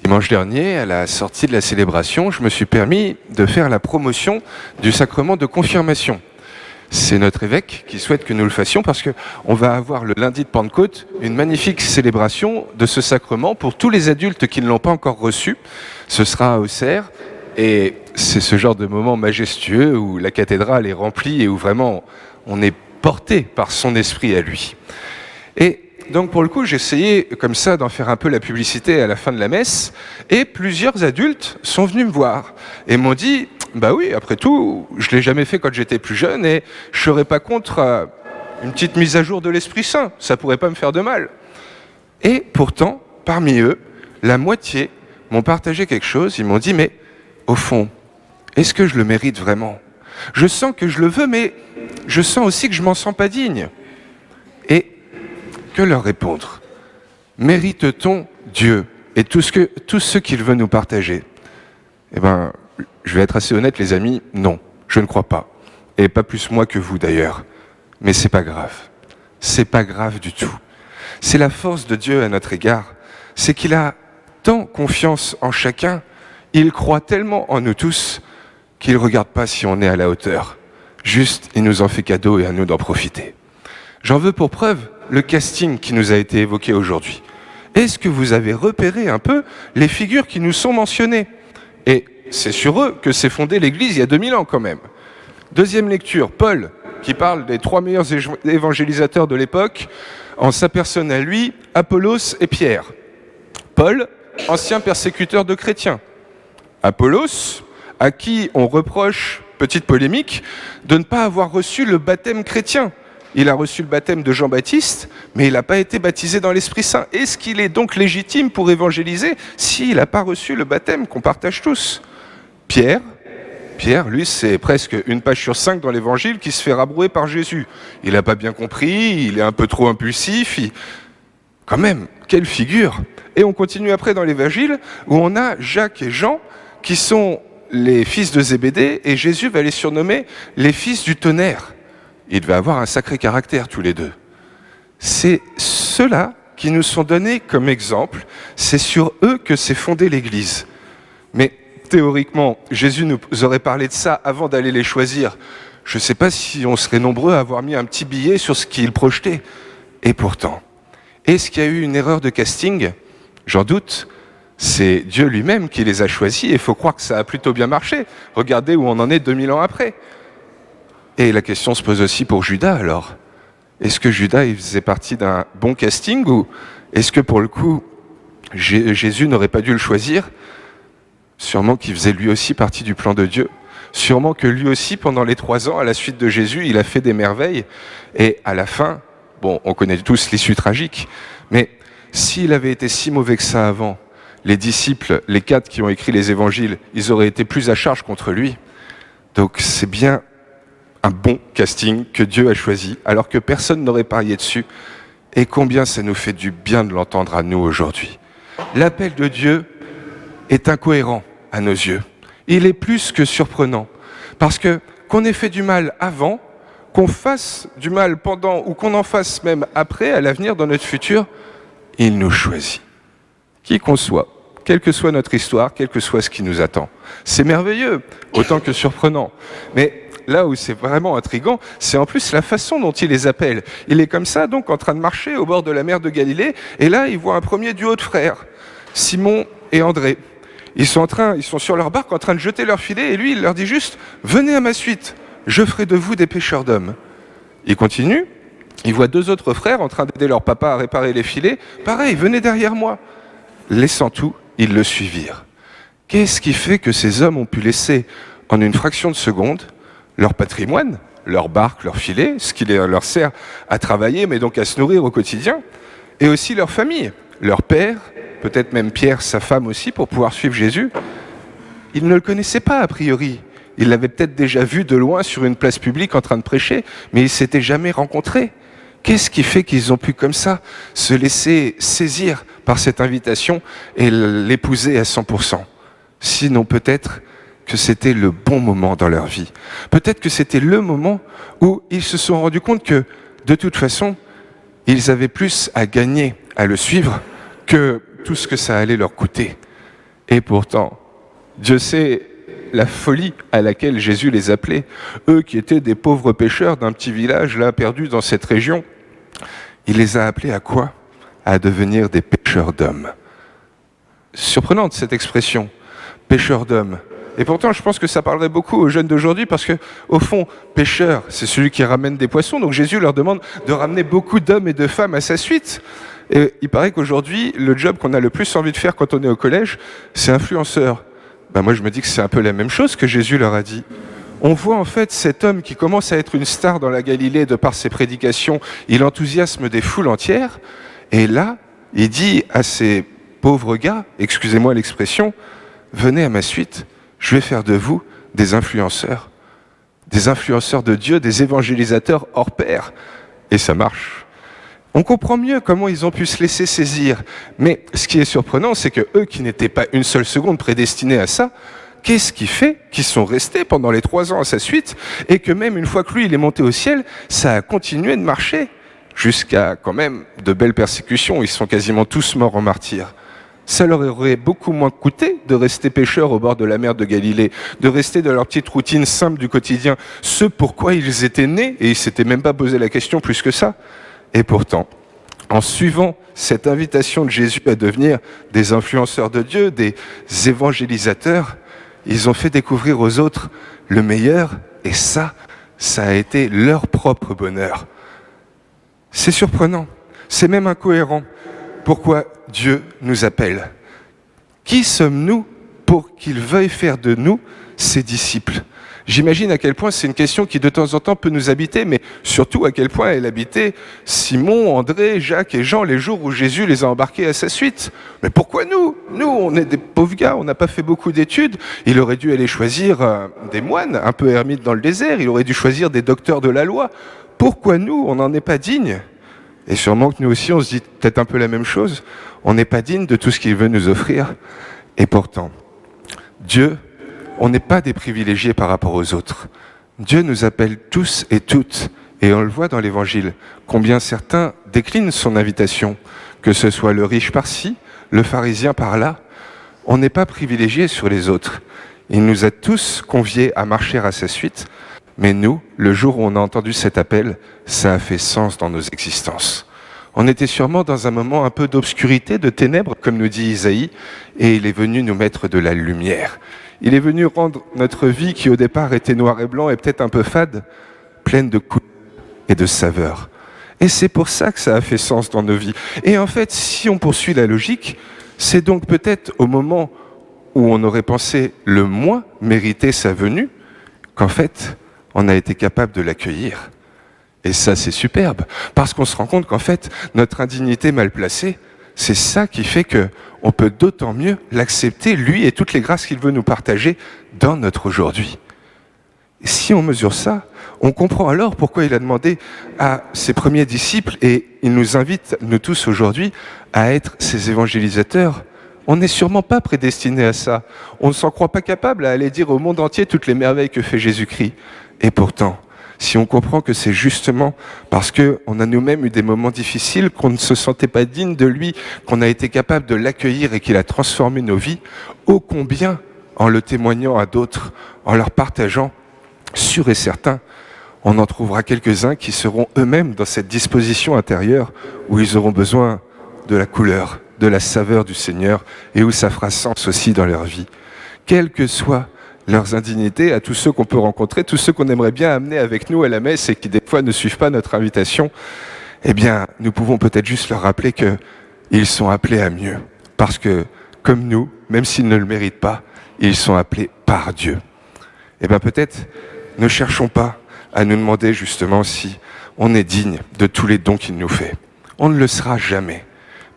Dimanche dernier, à la sortie de la célébration, je me suis permis de faire la promotion du sacrement de confirmation. C'est notre évêque qui souhaite que nous le fassions parce qu'on va avoir le lundi de Pentecôte une magnifique célébration de ce sacrement pour tous les adultes qui ne l'ont pas encore reçu. Ce sera à Auxerre et c'est ce genre de moment majestueux où la cathédrale est remplie et où vraiment on est porté par son esprit à lui. Et donc pour le coup, j'ai essayé comme ça d'en faire un peu la publicité à la fin de la messe et plusieurs adultes sont venus me voir et m'ont dit « Bah oui, après tout, je ne l'ai jamais fait quand j'étais plus jeune et je ne serais pas contre une petite mise à jour de l'Esprit Saint, ça ne pourrait pas me faire de mal. » Et pourtant, parmi eux, la moitié m'ont partagé quelque chose, ils m'ont dit « Mais au fond, est-ce que je le mérite vraiment ? Je sens que je le veux, mais je sens aussi que je ne m'en sens pas digne. » Et que leur répondre ? Mérite-t-on Dieu et tout ce qu'il veut nous partager ? Eh bien, je vais être assez honnête, les amis, non, je ne crois pas. Et pas plus moi que vous d'ailleurs. Mais c'est pas grave. C'est pas grave du tout. C'est la force de Dieu à notre égard. C'est qu'il a tant confiance en chacun, il croit tellement en nous tous, qu'il ne regarde pas si on est à la hauteur. Juste, il nous en fait cadeau et à nous d'en profiter. J'en veux pour preuve le casting qui nous a été évoqué aujourd'hui. Est-ce que vous avez repéré un peu les figures qui nous sont mentionnées ? Et c'est sur eux que s'est fondée l'Église il y a 2000 ans quand même. Deuxième lecture, Paul, qui parle des 3 meilleurs évangélisateurs de l'époque, en sa personne à lui, Apollos et Pierre. Paul, ancien persécuteur de chrétiens. Apollos, à qui on reproche, petite polémique, de ne pas avoir reçu le baptême chrétien. Il a reçu le baptême de Jean-Baptiste, mais il n'a pas été baptisé dans l'Esprit Saint. Est-ce qu'il est donc légitime pour évangéliser s'il n'a pas reçu le baptême qu'on partage tous ? Pierre, lui, c'est presque une page sur 5 dans l'Évangile qui se fait rabrouer par Jésus. Il n'a pas bien compris, il est un peu trop impulsif. Quand même, quelle figure ! Et on continue après dans l'Évangile où on a Jacques et Jean qui sont les fils de Zébédée et Jésus va les surnommer les fils du tonnerre. Ils devaient avoir un sacré caractère tous les deux. C'est ceux-là qui nous sont donnés comme exemple. C'est sur eux que s'est fondée l'Église. Mais théoriquement, Jésus nous aurait parlé de ça avant d'aller les choisir. Je ne sais pas si on serait nombreux à avoir mis un petit billet sur ce qu'il projetait. Et pourtant, est-ce qu'il y a eu une erreur de casting ? J'en doute. C'est Dieu lui-même qui les a choisis et il faut croire que ça a plutôt bien marché. Regardez où on en est 2000 ans après. Et la question se pose aussi pour Judas alors. Est-ce que Judas il faisait partie d'un bon casting ou est-ce que pour le coup Jésus n'aurait pas dû le choisir ? Sûrement qu'il faisait lui aussi partie du plan de Dieu. Sûrement que lui aussi pendant les 3 ans à la suite de Jésus il a fait des merveilles et à la fin, bon on connaît tous l'issue tragique, mais s'il avait été si mauvais que ça avant, les disciples, les 4 qui ont écrit les évangiles, ils auraient été plus à charge contre lui. Donc c'est bien un bon casting que Dieu a choisi, alors que personne n'aurait parié dessus. Et combien ça nous fait du bien de l'entendre à nous aujourd'hui. L'appel de Dieu est incohérent à nos yeux. Il est plus que surprenant. Parce que qu'on ait fait du mal avant, qu'on fasse du mal pendant, ou qu'on en fasse même après, à l'avenir, dans notre futur, il nous choisit. Qui qu'on soit, quelle que soit notre histoire, quel que soit ce qui nous attend. C'est merveilleux, autant que surprenant. Mais là où c'est vraiment intriguant, c'est en plus la façon dont il les appelle. Il est comme ça, donc, en train de marcher au bord de la mer de Galilée, et là, il voit un premier duo de frères, Simon et André. Ils sont sur leur barque en train de jeter leur filet, et lui, il leur dit juste « Venez à ma suite, je ferai de vous des pêcheurs d'hommes. » Il continue, il voit 2 autres frères en train d'aider leur papa à réparer les filets. Pareil, venez derrière moi. Laissant tout, ils le suivirent. Qu'est-ce qui fait que ces hommes ont pu laisser, en une fraction de seconde, leur patrimoine, leur barque, leur filet, ce qui leur sert à travailler, mais donc à se nourrir au quotidien, et aussi leur famille, leur père, peut-être même Pierre, sa femme aussi, pour pouvoir suivre Jésus. Ils ne le connaissaient pas a priori. Ils l'avaient peut-être déjà vu de loin sur une place publique en train de prêcher, mais ils ne s'étaient jamais rencontrés. Qu'est-ce qui fait qu'ils ont pu comme ça se laisser saisir par cette invitation et l'épouser à 100% ? Sinon peut-être que c'était le bon moment dans leur vie. Peut-être que c'était le moment où ils se sont rendus compte que, de toute façon, ils avaient plus à gagner à le suivre que tout ce que ça allait leur coûter. Et pourtant, Dieu sait la folie à laquelle Jésus les appelait, eux qui étaient des pauvres pêcheurs d'un petit village là perdu dans cette région. Il les a appelés à quoi? À devenir des pêcheurs d'hommes. Surprenante cette expression, pêcheurs d'hommes. Et pourtant, je pense que ça parlerait beaucoup aux jeunes d'aujourd'hui parce que, au fond, pêcheur, c'est celui qui ramène des poissons. Donc Jésus leur demande de ramener beaucoup d'hommes et de femmes à sa suite. Et il paraît qu'aujourd'hui, le job qu'on a le plus envie de faire quand on est au collège, c'est influenceur. Moi, je me dis que c'est un peu la même chose que Jésus leur a dit. On voit en fait cet homme qui commence à être une star dans la Galilée de par ses prédications, il enthousiasme des foules entières. Et là, il dit à ces pauvres gars, excusez-moi l'expression, venez à ma suite, je vais faire de vous des influenceurs de Dieu, des évangélisateurs hors pair. Et ça marche. On comprend mieux comment ils ont pu se laisser saisir. Mais ce qui est surprenant, c'est que eux qui n'étaient pas une seule seconde prédestinés à ça, qu'est-ce qui fait qu'ils sont restés pendant les 3 ans à sa suite et que même une fois que lui il est monté au ciel, ça a continué de marcher jusqu'à quand même de belles persécutions. Ils sont quasiment tous morts en martyrs. Ça leur aurait beaucoup moins coûté de rester pêcheurs au bord de la mer de Galilée, de rester dans leur petite routine simple du quotidien, ce pourquoi ils étaient nés, et ils ne s'étaient même pas posé la question plus que ça. Et pourtant, en suivant cette invitation de Jésus à devenir des influenceurs de Dieu, des évangélisateurs, ils ont fait découvrir aux autres le meilleur, et ça a été leur propre bonheur. C'est surprenant, c'est même incohérent. Pourquoi Dieu nous appelle? Qui sommes-nous pour qu'il veuille faire de nous ses disciples? J'imagine à quel point c'est une question qui de temps en temps peut nous habiter, mais surtout à quel point elle habitait Simon, André, Jacques et Jean les jours où Jésus les a embarqués à sa suite. Mais pourquoi nous? Nous, on est des pauvres gars, on n'a pas fait beaucoup d'études. Il aurait dû aller choisir des moines, un peu ermites dans le désert, il aurait dû choisir des docteurs de la loi. Pourquoi nous, on n'en est pas dignes? Et sûrement que nous aussi, on se dit peut-être un peu la même chose. On n'est pas digne de tout ce qu'il veut nous offrir. Et pourtant, Dieu, on n'est pas des privilégiés par rapport aux autres. Dieu nous appelle tous et toutes, et on le voit dans l'Évangile, combien certains déclinent son invitation, que ce soit le riche par-ci, le pharisien par-là. On n'est pas privilégiés sur les autres. Il nous a tous conviés à marcher à sa suite, mais nous, le jour où on a entendu cet appel, ça a fait sens dans nos existences. On était sûrement dans un moment un peu d'obscurité, de ténèbres, comme nous dit Isaïe, et il est venu nous mettre de la lumière. Il est venu rendre notre vie, qui au départ était noir et blanc et peut-être un peu fade, pleine de couleurs et de saveurs. Et c'est pour ça que ça a fait sens dans nos vies. Et en fait, si on poursuit la logique, c'est donc peut-être au moment où on aurait pensé le moins mériter sa venue, qu'en fait, on a été capable de l'accueillir. Et ça, c'est superbe, parce qu'on se rend compte qu'en fait, notre indignité mal placée, c'est ça qui fait qu'on peut d'autant mieux l'accepter, lui et toutes les grâces qu'il veut nous partager dans notre aujourd'hui. Et si on mesure ça, on comprend alors pourquoi il a demandé à ses premiers disciples, et il nous invite, nous tous aujourd'hui, à être ses évangélisateurs. On n'est sûrement pas prédestinés à ça. On ne s'en croit pas capable à aller dire au monde entier toutes les merveilles que fait Jésus-Christ. Et pourtant, si on comprend que c'est justement parce qu'on a nous-mêmes eu des moments difficiles, qu'on ne se sentait pas digne de lui, qu'on a été capable de l'accueillir et qu'il a transformé nos vies, ô combien, en le témoignant à d'autres, en leur partageant, sûr et certain, on en trouvera quelques-uns qui seront eux-mêmes dans cette disposition intérieure où ils auront besoin de la couleur, de la saveur du Seigneur et où ça fera sens aussi dans leur vie. Quelle que soit leurs indignités, à tous ceux qu'on peut rencontrer, tous ceux qu'on aimerait bien amener avec nous à la messe et qui des fois ne suivent pas notre invitation, eh bien, nous pouvons peut-être juste leur rappeler qu'ils sont appelés à mieux. Parce que, comme nous, même s'ils ne le méritent pas, ils sont appelés par Dieu. Eh bien, peut-être ne cherchons pas à nous demander justement si on est digne de tous les dons qu'il nous fait. On ne le sera jamais.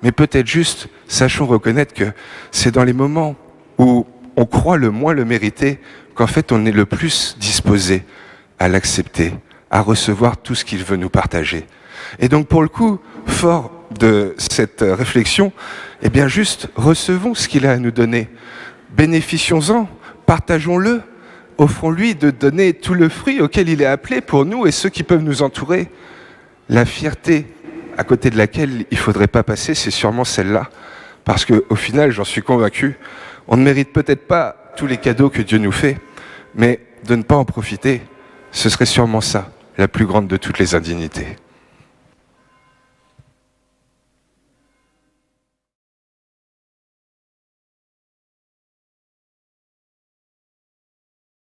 Mais peut-être juste, sachons reconnaître que c'est dans les moments où on croit le moins le mériter, qu'en fait on est le plus disposé à l'accepter, à recevoir tout ce qu'il veut nous partager. Et donc pour le coup, fort de cette réflexion, eh bien juste recevons ce qu'il a à nous donner, bénéficions-en, partageons-le, offrons-lui de donner tout le fruit auquel il est appelé pour nous et ceux qui peuvent nous entourer. La fierté à côté de laquelle il ne faudrait pas passer, c'est sûrement celle-là, parce qu'au final, j'en suis convaincu, On ne mérite peut-être pas tous les cadeaux que Dieu nous fait, mais de ne pas en profiter, ce serait sûrement ça, la plus grande de toutes les indignités.